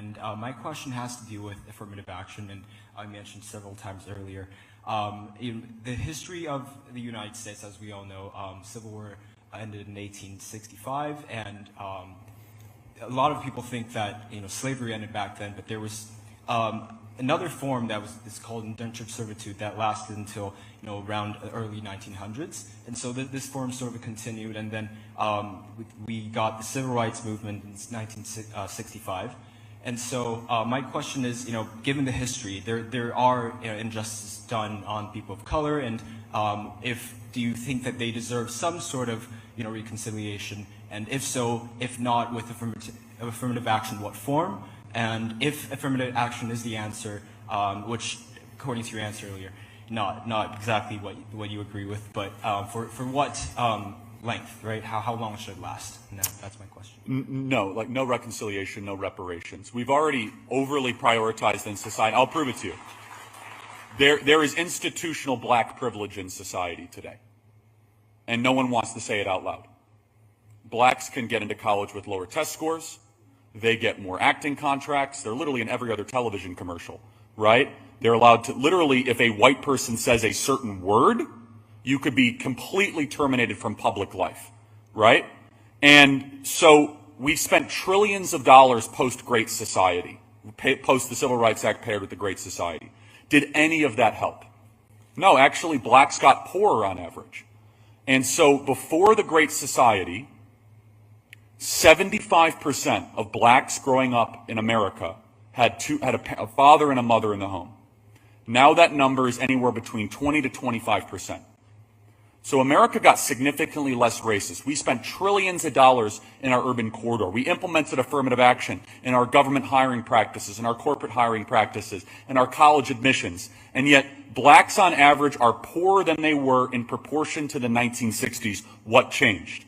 and my question has to do with affirmative action, and I mentioned several times earlier. In the history of the United States, as we all know, Civil War ended in 1865, and a lot of people think that slavery ended back then, but there was another form that is called indentured servitude that lasted until around the early 1900s, and so this form sort of continued, and then we got the civil rights movement in 1965. And so my question is, given the history, there are injustices done on people of color, and do you think that they deserve some sort of reconciliation? And if so, if not with affirmative action, what form? And if affirmative action is the answer, which according to your answer earlier, not exactly what you agree with, but for what length, right? How long should it last? And that's my question. No, no reconciliation, no reparations. We've already overly prioritized in society. I'll prove it to you. There is institutional black privilege in society today, and no one wants to say it out loud. Blacks can get into college with lower test scores. They get more acting contracts. They're literally in every other television commercial, right? They're allowed to, literally, if a white person says a certain word, you could be completely terminated from public life, right? And so we've spent trillions of dollars post-Great Society, post the Civil Rights Act paired with the Great Society. Did any of that help? No, actually, blacks got poorer on average. And so before the Great Society, 75% of blacks growing up in America had a father and a mother in the home. Now that number is anywhere between 20 to 25%. So America got significantly less racist. We spent trillions of dollars in our urban corridor. We implemented affirmative action in our government hiring practices, in our corporate hiring practices, in our college admissions. And yet blacks on average are poorer than they were in proportion to the 1960s. What changed?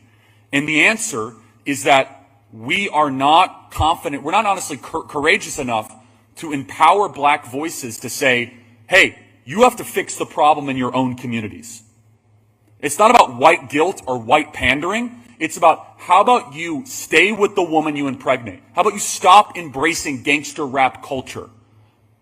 And the answer is that we are not confident, we're not honestly courageous enough to empower black voices to say, hey, you have to fix the problem in your own communities. It's not about white guilt or white pandering. It's about, how about you stay with the woman you impregnate? How about you stop embracing gangster rap culture?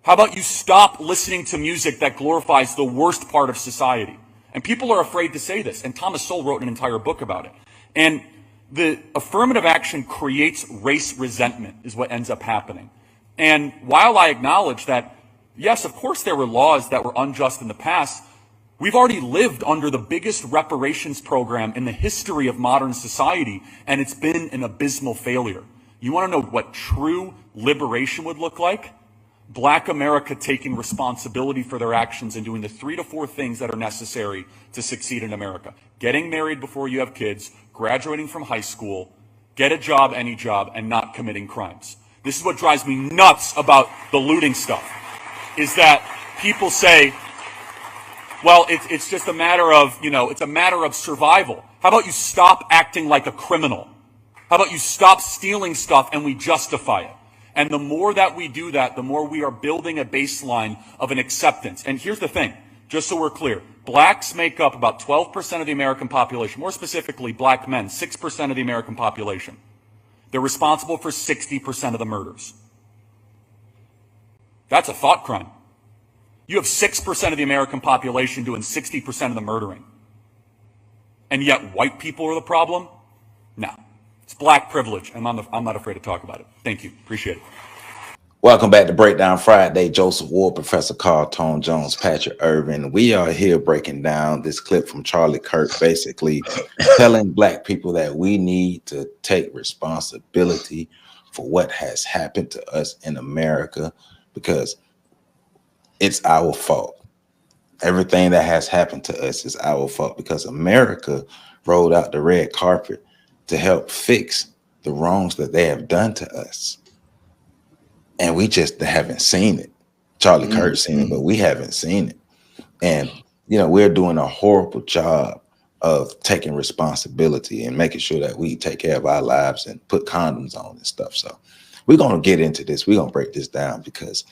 How about you stop listening to music that glorifies the worst part of society? And people are afraid to say this, and Thomas Sowell wrote an entire book about it. And the affirmative action creates race resentment is what ends up happening. And while I acknowledge that, yes, of course there were laws that were unjust in the past, we've already lived under the biggest reparations program in the history of modern society, and it's been an abysmal failure. You want to know what true liberation would look like? Black America taking responsibility for their actions and doing the 3 to 4 things that are necessary to succeed in America. Getting married before you have kids, graduating from high school, get a job, any job, and not committing crimes. This is what drives me nuts about the looting stuff, is that people say, well, it's just a matter of, it's a matter of survival. How about you stop acting like a criminal? How about you stop stealing stuff and we justify it? And the more that we do that, the more we are building a baseline of an acceptance. And here's the thing, just so we're clear. Blacks make up about 12% of the American population. More specifically, black men, 6% of the American population. They're responsible for 60% of the murders. That's a thought crime. You have 6% of the American population doing 60% of the murdering. And yet white people are the problem? No. It's black privilege, and I'm not afraid to talk about it. Thank you. Appreciate it. Welcome back to Breakdown Friday. Joseph Ward, Professor Carl Tone Jones, Patrick Irvin. We are here breaking down this clip from Charlie Kirk, basically telling black people that we need to take responsibility for what has happened to us in America, because it's our fault. Everything that has happened to us is our fault, because America rolled out the red carpet to help fix the wrongs that they have done to us. And we just haven't seen it. Charlie Kirk seen it, but we haven't seen it. And, we're doing a horrible job of taking responsibility and making sure that we take care of our lives and put condoms on and stuff. So we're going to get into this. We're going to break this down, because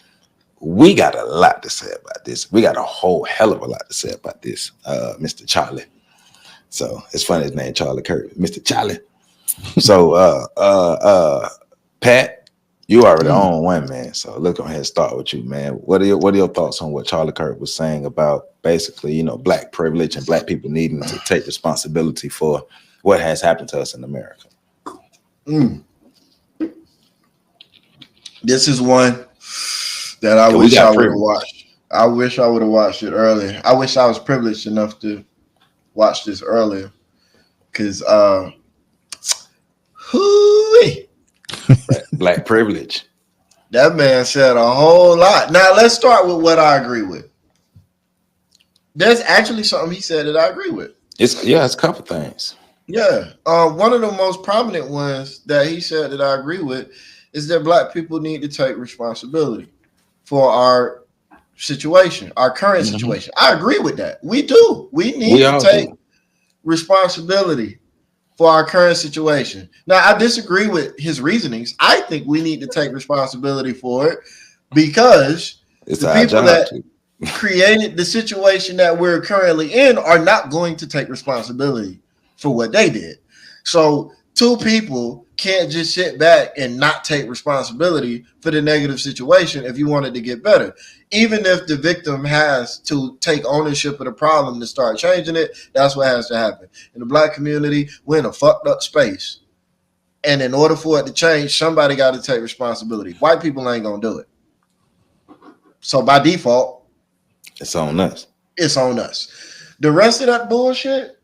we got a lot to say about this. We got a whole hell of a lot to say about this, Mr. Charlie. So it's funny, his name Charlie Kirk, Mr. Charlie. So Pat, You already own one, man. So look, go ahead and start with you, man. What are your thoughts on what Charlie Kirk was saying about basically, black privilege and black people needing to take responsibility for what has happened to us in America? This is one that I wish I would have watched. I wish I would have watched it earlier. I wish I was privileged enough to watch this earlier. Because black privilege. That man said a whole lot. Now let's start with what I agree with. There's actually something he said that I agree with. It's a couple things. Yeah. One of the most prominent ones that he said that I agree with is that black people need to take responsibility for our situation, our current situation. I agree with that. We do. We need to take responsibility for our current situation. Now, I disagree with his reasonings. I think we need to take responsibility for it because the people that created the situation that we're currently in are not going to take responsibility for what they did. So two people can't just sit back and not take responsibility for the negative situation if you want it to get better. Even if the victim has to take ownership of the problem to start changing it, that's what has to happen. In the black community, we're in a fucked up space. And in order for it to change, somebody got to take responsibility. White people ain't going to do it. So by default, it's on us. It's on us. The rest of that bullshit,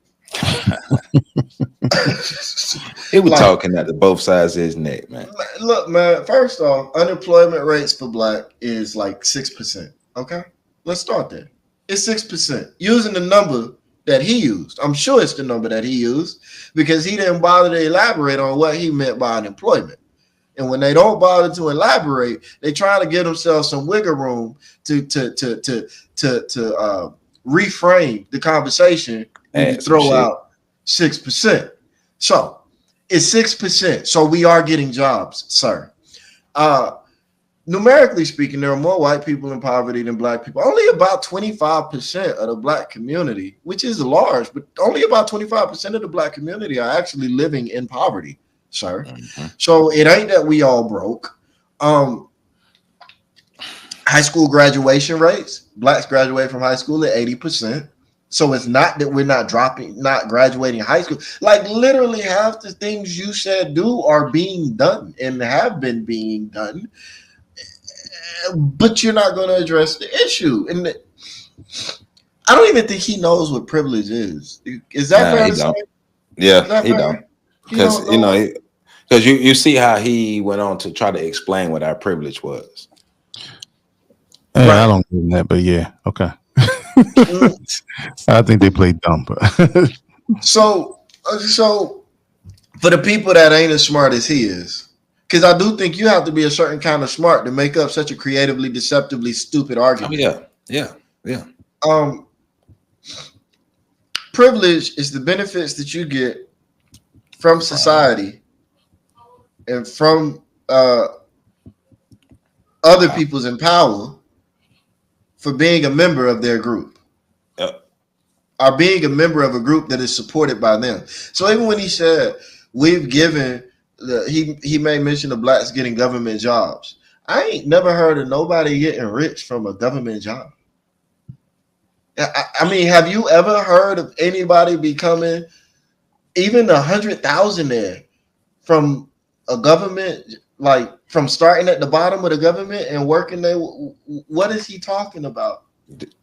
he was talking at both sides of his neck, man. Look, man, first off, unemployment rates for black is like 6%. Okay? Let's start there. It's 6%. Using the number that he used. I'm sure it's the number that he used because he didn't bother to elaborate on what he meant by unemployment. And when they don't bother to elaborate, they try to give themselves some wiggle room to reframe the conversation and throw out 6%. So it's 6%. So we are getting jobs, sir. Numerically speaking, there are more white people in poverty than black people. Only about 25% of the black community, which is large, but only about 25% of the black community are actually living in poverty, sir. Mm-hmm. So it ain't that we all broke. High school graduation rates, blacks graduate from high school at 80%. So it's not that we're not graduating high school. Like literally half the things you said do are being done and have been being done, but you're not going to address the issue. And I don't even think he knows what privilege is. Is that fair to say? Yeah, he don't. Because because you see how he went on to try to explain what our privilege was. Right. I don't get that, but yeah, okay. I think they play dumb. So for the people that ain't as smart as he is, because I do think you have to be a certain kind of smart to make up such a creatively, deceptively stupid argument. Yeah. Privilege is the benefits that you get from society and from other people's in power for being a member of their group. Or being a member of a group that is supported by them. So even when he said we've given, he made mention of blacks getting government jobs. I ain't never heard of nobody getting rich from a government job. I mean, have you ever heard of anybody becoming even 100,000 there from a government, like from starting at the bottom of the government and working there? What is he talking about?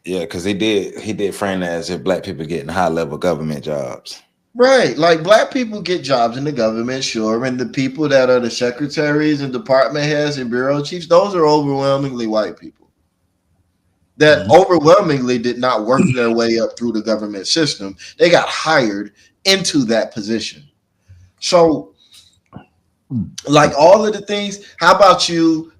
Yeah, because he did frame that as if black people getting high level government jobs. Right, like black people get jobs in the government, sure, and the people that are the secretaries and department heads and bureau chiefs, those are overwhelmingly white people that overwhelmingly did not work their way up through the government system. They got hired into that position. So, like all of the things, how about you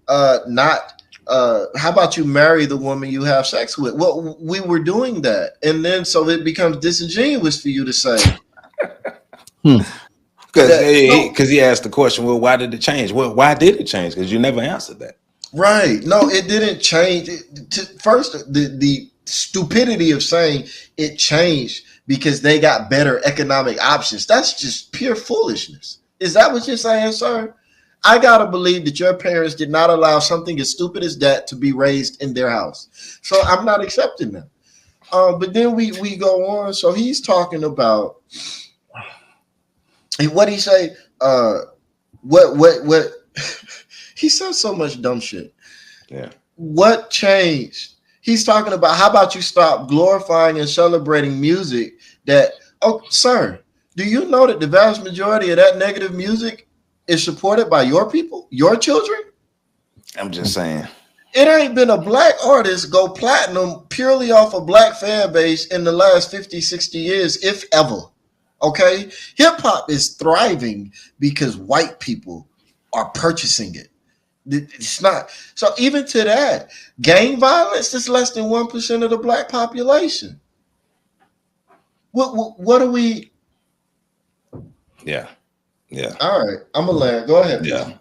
how about you marry the woman you have sex with? Well, we were doing that. And then so it becomes disingenuous for you to say. Because he asked the question, well, why did it change? Well, why did it change? Because you never answered that. Right. No, it didn't change. First, the stupidity of saying it changed because they got better economic options. That's just pure foolishness. Is that what you're saying, sir? I gotta believe that your parents did not allow something as stupid as that to be raised in their house. So I'm not accepting that. But then we go on. So he's talking about what he say. What he says so much dumb shit. Yeah. What changed? He's talking about how about you stop glorifying and celebrating music that, oh, sir, do you know that the vast majority of that negative music is supported by your people, your children? I'm just saying. It ain't been a black artist go platinum purely off a black fan base in the last 50, 60 years, if ever. Okay? Hip hop is thriving because white people are purchasing it. It's not. So even to that, gang violence is less than 1% of the black population. What are we? Yeah. Yeah. All right, I'm gonna land. Go ahead. Yeah.